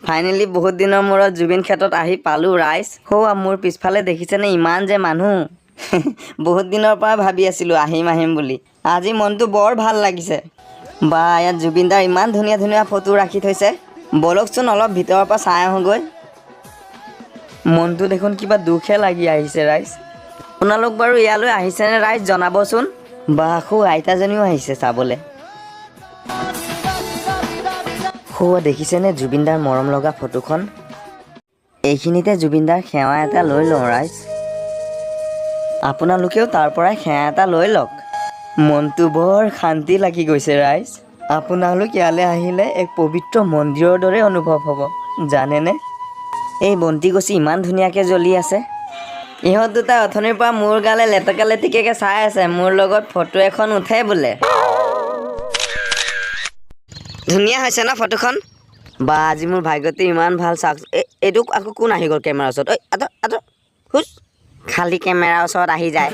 Finally বহুত দিনৰ মূৰত জুবিন ক্ষেত্ৰত আহি পালোঁ ৰাইজ। মোৰ পিছফালে দেখিছেনে ইমান যে মানুহ। বহুত দিনৰ পৰা ভাবি আছিলোঁ আহিম বুলি। আজি মনটো বৰ ভাল লাগিছে। বা ইয়াত জুবিন দাৰ ইমান ধুনীয়া ধুনীয়া ফটো ৰাখি থৈছে। বলকচোন অলপ ভিতৰৰ পৰা চাই আহোঁগৈ। মনটো দেখোন কিবা দুখহে লাগি আহিছে ৰাইজ। আপোনালোক বাৰু ইয়ালৈ আহিছেনে ৰাইজ জনাবচোন। বা আইতাজনীও আহিছে চাবলৈ। দেখিছেনে জুবিন দাৰ মৰম লগা ফটোখন। এইখিনিতে জুবিন দাৰ সেৱা এটা লৈ লওঁ ৰাইজ। আপোনালোকেও তাৰ পৰাই সেৱা এটা লৈ লওক। মনটো বৰ শান্তি লাগি গৈছে ৰাইজ। আপোনালোক ইয়ালৈ আহিলে এক পবিত্ৰ মন্দিৰৰ দৰে অনুভৱ হ'ব জানেনে। এই বন্তি গছি ইমান ধুনীয়াকৈ জ্বলি আছে। ইহঁত দুটা অথনিৰ পৰা মোৰ গালে লেটকা লেটিকাকৈ চাই আছে। মোৰ লগত ফটো এখন উঠে বোলে। ধুনীয়া হৈছে ন ফটোখন। বা আজি মোৰ ভাগ্যটো ইমান ভাল চাওক। এইটো আকৌ কোন আহি গ'ল কেমেৰাৰ ওচৰত। খালী কেমেৰাৰ ওচৰত আহি যায়।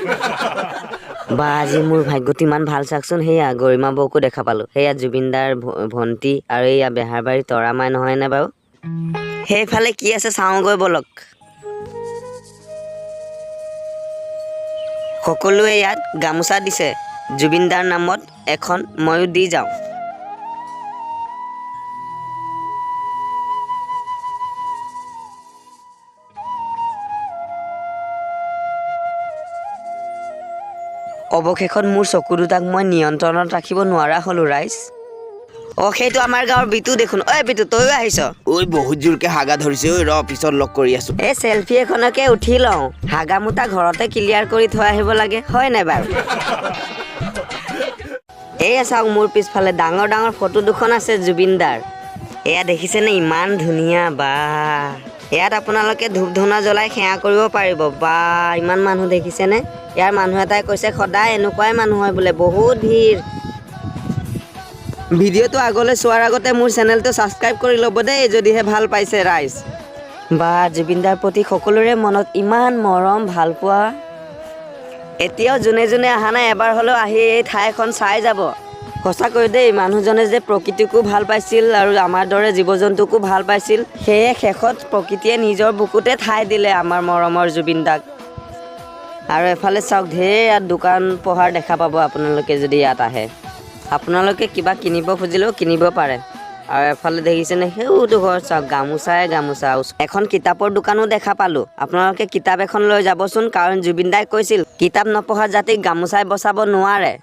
বা আজি মোৰ ভাগ্যটো ইমান ভাল চাওকচোন। সেয়া গৰিমা বৌকো দেখা পালোঁ। সেয়া জুবিন দাৰ ভণ্টি আৰু এয়া বেহাৰবাৰী তৰামাই নহয়নে বাৰু। সেইফালে কি আছে চাওঁগৈ বলক। সকলোৱে ইয়াত গামোচা দিছে জুবিন দাৰ নামত এখন। ময়ো দি যাওঁ। অৱশেষত মোৰ চকু দুটাক মই নিয়ন্ত্ৰণত ৰাখিব নোৱাৰা হ'লোঁ ৰাইজ। সেইটো আমাৰ গাঁৱৰ বিতু দেখোন। বিতু তয়ো আহিছ। বহুত জোৰকে হাগা ধৰিছে। পিছত লগ কৰি আছো। এই চেলফি এখনকে উঠি লওঁ। হাগা মোটা ঘৰতে ক্লিয়াৰ কৰি থৈ আহিব লাগে হয় নাই বাৰু। এয়া চাওক মোৰ পিছফালে ডাঙৰ ডাঙৰ ফটো দুখন আছে জুবিন দাৰ। এয়া দেখিছেনে ইমান ধুনীয়া। বা ইয়াত আপোনালোকে ধূপ ধূনা জ্বলাই সেৱা কৰিব পাৰিব। বা ইমান মানুহ দেখিছেনে। ইয়াৰ মানুহ এটাই কৈছে সদায় এনেকুৱাই মানুহ হয় বোলে, বহুত ভিৰ। ভিডিঅ'টো আগলৈ চোৱাৰ আগতে মোৰ চেনেলটো ছাবস্ক্ৰাইব কৰি ল'ব দেই যদিহে ভাল পাইছে ৰাইজ। বা জুবিন দাৰ প্ৰতি সকলোৰে মনত ইমান মৰম ভাল পোৱা। এতিয়াও যোনে যোনে অহা নাই এবাৰ হ'লেও আহি এই ঠাইখন চাই যাব। সঁচাকৈ দেই মানুহজনে যে প্ৰকৃতিকো ভাল পাইছিল আৰু আমাৰ দৰে জীৱ জন্তুকো ভাল পাইছিল। সেয়ে শেষত প্ৰকৃতিয়ে নিজৰ বুকুতে ঠাই দিলে আমাৰ মৰমৰ জুবিন দাক। আৰু এফালে চাওক ঢেৰ ইয়াত দোকান পোহাৰ দেখা পাব আপোনালোকে যদি ইয়াত আহে। আপোনালোকে কিবা কিনিব খুজিলেও কিনিব পাৰে। আৰু এফালে দেখিছেনে সেইটো ঘৰ চাওক গামোচাই গামোচা। এখন কিতাপৰ দোকানো দেখা পালোঁ। আপোনালোকে কিতাপ এখন লৈ যাবচোন, কাৰণ জুবিন দাই কৈছিল কিতাপ নপঢ়া জাতিক গামোচাই বচাব নোৱাৰে।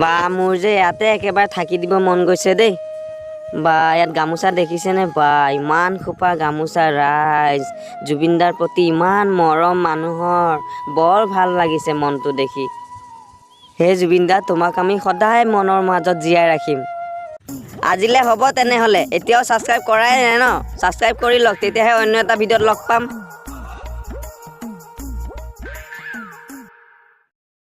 বা মোৰ যে ইয়াতে একেবাৰে থাকি দিব মন গৈছে দেই। বা ইয়াত গামোচা দেখিছেনে। বা ইমান খোপা গামোচা ৰাইজ। জুবিন দাৰ প্ৰতি ইমান মৰম মানুহৰ। বৰ ভাল লাগিছে মনটো দেখি। হে জুবিন দা, তোমাক আমি সদায় মনৰ মাজত জীয়াই ৰাখিম। আজিলৈ হ'ব তেনেহ'লে। এতিয়াও ছাবস্ক্ৰাইব কৰাই নাই ন। ছাবস্ক্ৰাইব কৰি লওক, তেতিয়াহে অন্য এটা ভিডিঅ'ত লগ পাম।